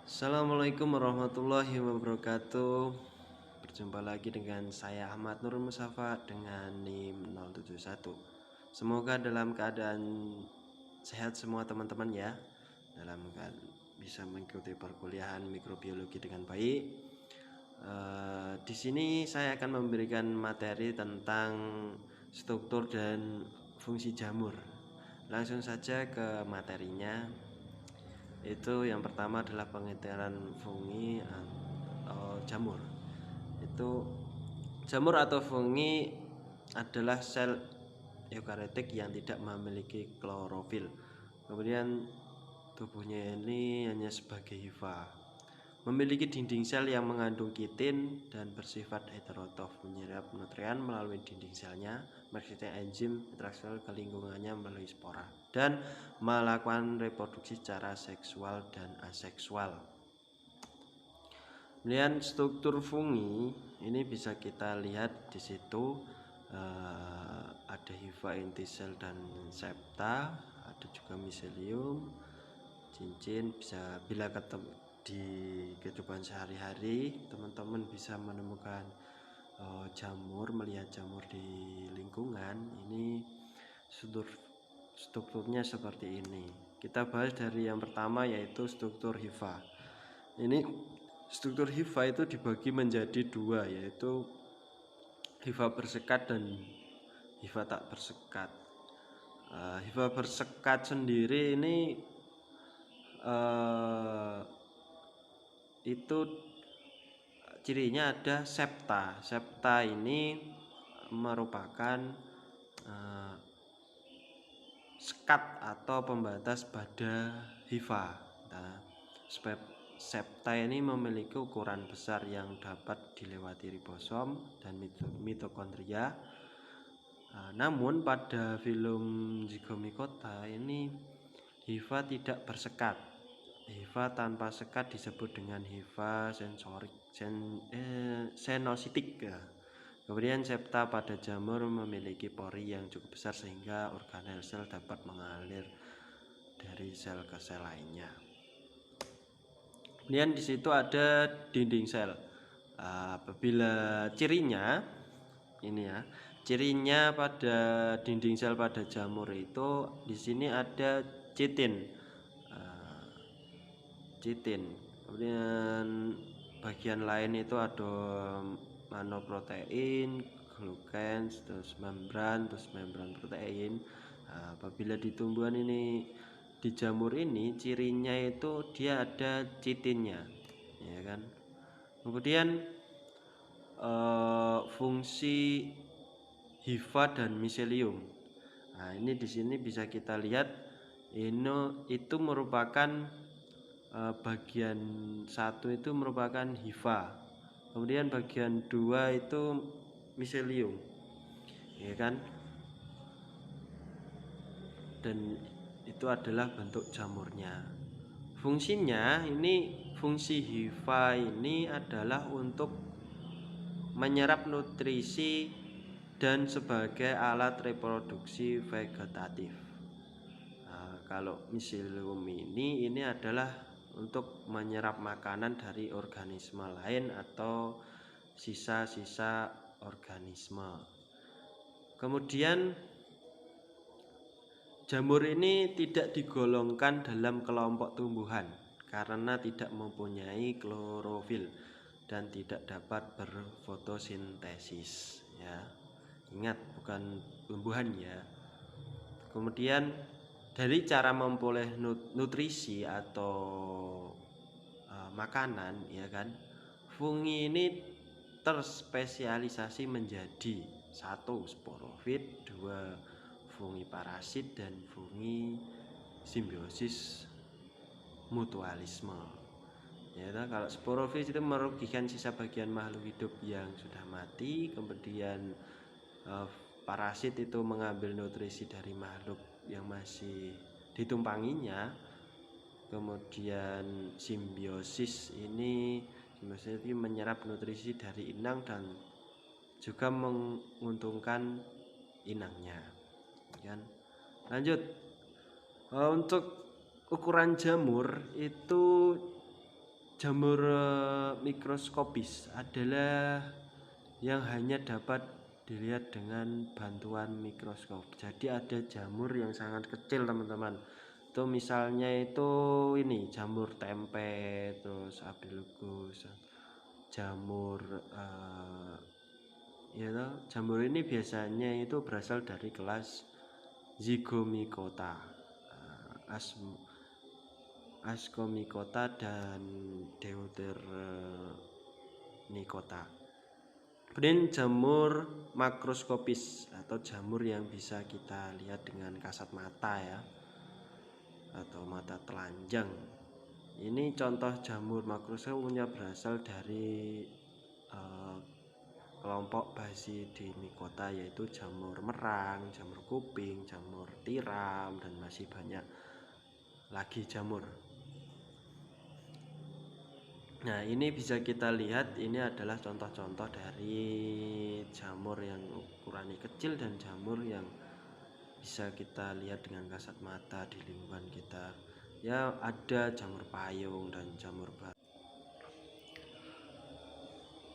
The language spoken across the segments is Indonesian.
Assalamualaikum warahmatullahi wabarakatuh. Berjumpa lagi dengan saya Ahmad Nur Musafa dengan NIM 071. Semoga dalam keadaan sehat semua teman-teman ya, dalam bisa mengikuti perkuliahan mikrobiologi dengan baik. Di sini saya akan memberikan materi tentang struktur dan fungsi jamur. Langsung saja ke materinya. Itu yang pertama adalah pengeteran fungi atau jamur. Itu jamur atau fungi adalah sel eukariotik yang tidak memiliki klorofil. Kemudian tubuhnya ini hanya sebagai hifa. Memiliki dinding sel yang mengandung kitin dan bersifat heterotrof, menyerap nutrien melalui dinding selnya, mengekstrak enzim interaksi ke lingkungannya melalui spora, dan melakukan reproduksi secara seksual dan aseksual. Kemudian struktur fungi ini bisa kita lihat di situ, ada hifa, inti sel dan septa, ada juga miselium, cincin. Bisa bila ketemu di kehidupan sehari-hari teman-teman bisa menemukan jamur, melihat jamur di lingkungan ini, strukturnya seperti ini. Kita bahas dari yang pertama, yaitu struktur hifa. Ini struktur hifa itu dibagi menjadi dua, yaitu hifa bersekat dan hifa tak bersekat. Hifa bersekat sendiri ini itu cirinya ada septa. Septa ini merupakan sekat atau pembatas pada hifa. Nah, septa ini memiliki ukuran besar yang dapat dilewati ribosom dan mitokondria. Namun pada filum Zygomicota ini hifa tidak bersekat. Hifa tanpa sekat disebut dengan hifa senositik. Kemudian septa pada jamur memiliki pori yang cukup besar sehingga organel sel dapat mengalir dari sel ke sel lainnya. Kemudian di situ ada dinding sel. Apabila cirinya ini ya, cirinya pada dinding sel pada jamur itu di sini ada chitin. Kemudian bagian lain itu ada manoprotein, glucan, terus membran protein. Apabila di tumbuhan ini, di jamur ini, cirinya itu dia ada chitinnya, ya kan. Kemudian fungsi hifa dan miselium. Ini di sini bisa kita lihat, ini itu merupakan bagian satu itu merupakan hifa, kemudian bagian dua itu miselium, ya kan. Dan itu adalah bentuk jamurnya. Fungsinya ini, fungsi hifa ini adalah untuk menyerap nutrisi dan sebagai alat reproduksi vegetatif. Kalau miselium ini adalah untuk menyerap makanan dari organisme lain atau sisa-sisa organisme. Kemudian jamur ini tidak digolongkan dalam kelompok tumbuhan karena tidak mempunyai klorofil dan tidak dapat berfotosintesis, ya. Ingat, bukan tumbuhan ya. Kemudian dari cara memperoleh nutrisi atau makanan, ya kan, fungi ini terspesialisasi menjadi 1. Sporofit, 2. fungi parasit, dan fungi simbiosis mutualisme. Ya, kalau sporofit itu merugikan sisa bagian makhluk hidup yang sudah mati. Kemudian parasit itu mengambil nutrisi dari makhluk yang masih ditumpanginya. Kemudian simbiosis ini menyerap nutrisi dari inang dan juga menguntungkan inangnya, kan. Lanjut, untuk ukuran jamur itu Jamur mikroskopis adalah yang hanya dapat dilihat dengan bantuan mikroskop. Jadi ada jamur yang sangat kecil teman-teman. Itu misalnya itu ini jamur tempe, terus abelugus, jamur ya toh, jamur ini biasanya itu berasal dari kelas Zygomicota, Ascomycota dan Deuteronicota. Kemudian jamur makroskopis atau jamur yang bisa kita lihat dengan kasat mata ya, atau mata telanjang. Ini contoh jamur makroskopnya berasal dari kelompok Basidinicota, yaitu jamur merang, jamur kuping, jamur tiram, dan masih banyak lagi jamur. Nah, ini bisa kita lihat, ini adalah contoh-contoh dari jamur yang ukurannya kecil dan jamur yang bisa kita lihat dengan kasat mata di lingkungan kita. Ya, ada jamur payung dan jamur batu.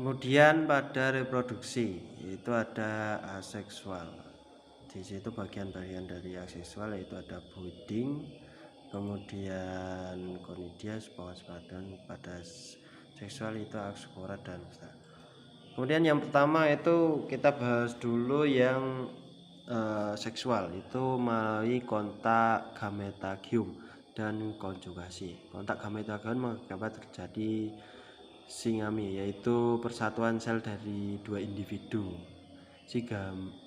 Kemudian pada reproduksi itu ada aseksual. Di situ bagian-bagian dari aseksual yaitu ada budding, kemudian conidia, spadon. Pada seksual itu aspora dan kemudian yang pertama itu kita bahas dulu yang seksual, itu melalui kontak gametagium dan konjugasi. Kontak gametagium mengakibatkan terjadi singami, yaitu persatuan sel dari dua individu.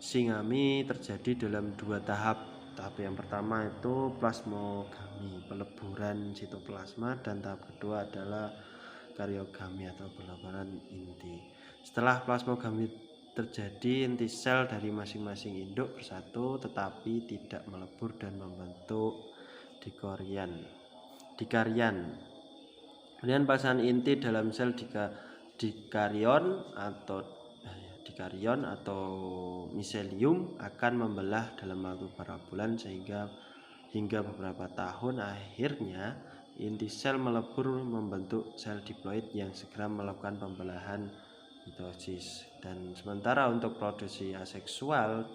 Singami terjadi dalam dua tahap. Tahap yang pertama itu plasmogami, peleburan sitoplasma, dan tahap kedua adalah karyogami atau peleburan inti. Setelah plasmogami terjadi, inti sel dari masing-masing induk bersatu tetapi tidak melebur dan membentuk dikarion. Kemudian pasangan inti dalam sel dikarion atau miselium akan membelah dalam waktu beberapa bulan hingga beberapa tahun. Akhirnya inti sel melebur membentuk sel diploid yang segera melakukan pembelahan mitosis. Dan sementara untuk produksi aseksual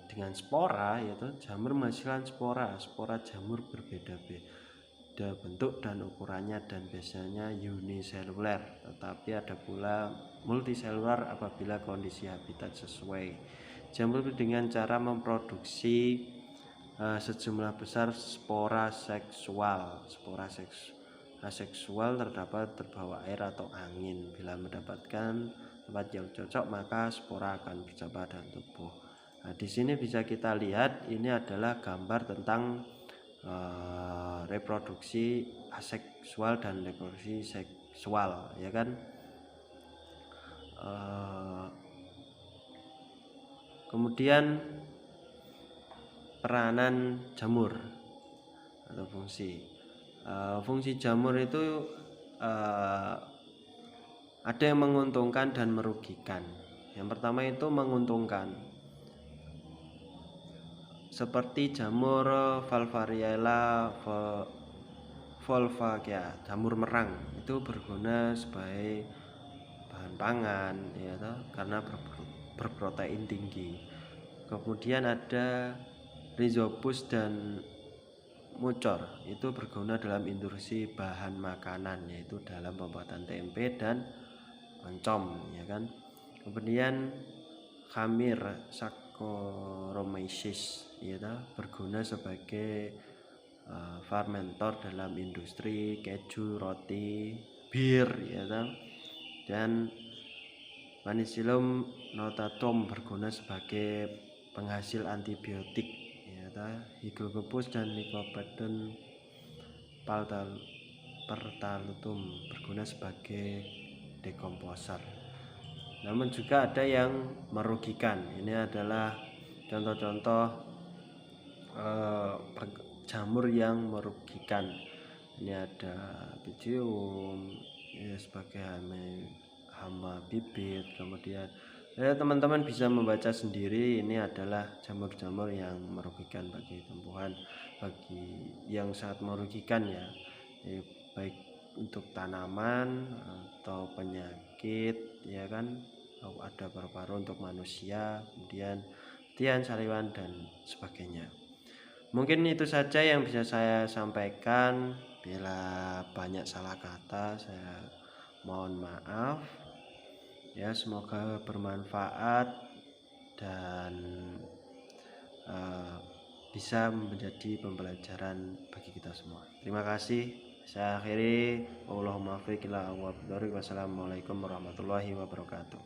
dengan spora, yaitu jamur menghasilkan spora jamur berbeda-beda bentuk dan ukurannya dan biasanya uniseluler, tetapi ada pula multiseluler apabila kondisi habitat sesuai. Jamur dengan cara memproduksi sejumlah besar spora aseksual terdapat terbawa air atau angin. Bila mendapatkan tempat yang cocok, maka spora akan bercabang dan tumbuh. Nah, di sini bisa kita lihat ini adalah gambar tentang reproduksi aseksual dan reproduksi seksual, ya kan. Kemudian peranan jamur atau fungsi jamur itu ada yang menguntungkan dan merugikan. Yang pertama itu menguntungkan, seperti jamur Valvariella volvagia, jamur merang itu berguna sebagai bahan pangan, ya toh, karena berprotein tinggi. Kemudian ada Rhizopus dan mucor, itu berguna dalam industri bahan makanan, yaitu dalam pembuatan tempe dan oncom, ya kan. Kemudian Khamir Saccharomyces, ya, berguna sebagai fermentor dalam industri keju, roti, bir, ya. Dan Penicillium notatum berguna sebagai penghasil antibiotik, ya. Hygrophobus dan Lycopodium pertalutum berguna sebagai dekomposer. Namun juga ada yang merugikan. Ini adalah contoh-contoh jamur yang merugikan. Ini ada Pythium ya, sebagai hama bibit. Kemudian teman-teman bisa membaca sendiri, ini adalah jamur-jamur yang merugikan bagi tumbuhan, bagi yang sangat merugikan ya, baik untuk tanaman atau penyakit, ya kan, ada paru-paru untuk manusia, kemudian tian, sariwan, dan sebagainya. Mungkin itu saja yang bisa saya sampaikan. Bila banyak salah kata, saya mohon maaf. Ya, semoga bermanfaat dan bisa menjadi pembelajaran bagi kita semua. Terima kasih. Saya akhiri. Wassalamualaikum warahmatullahi wabarakatuh.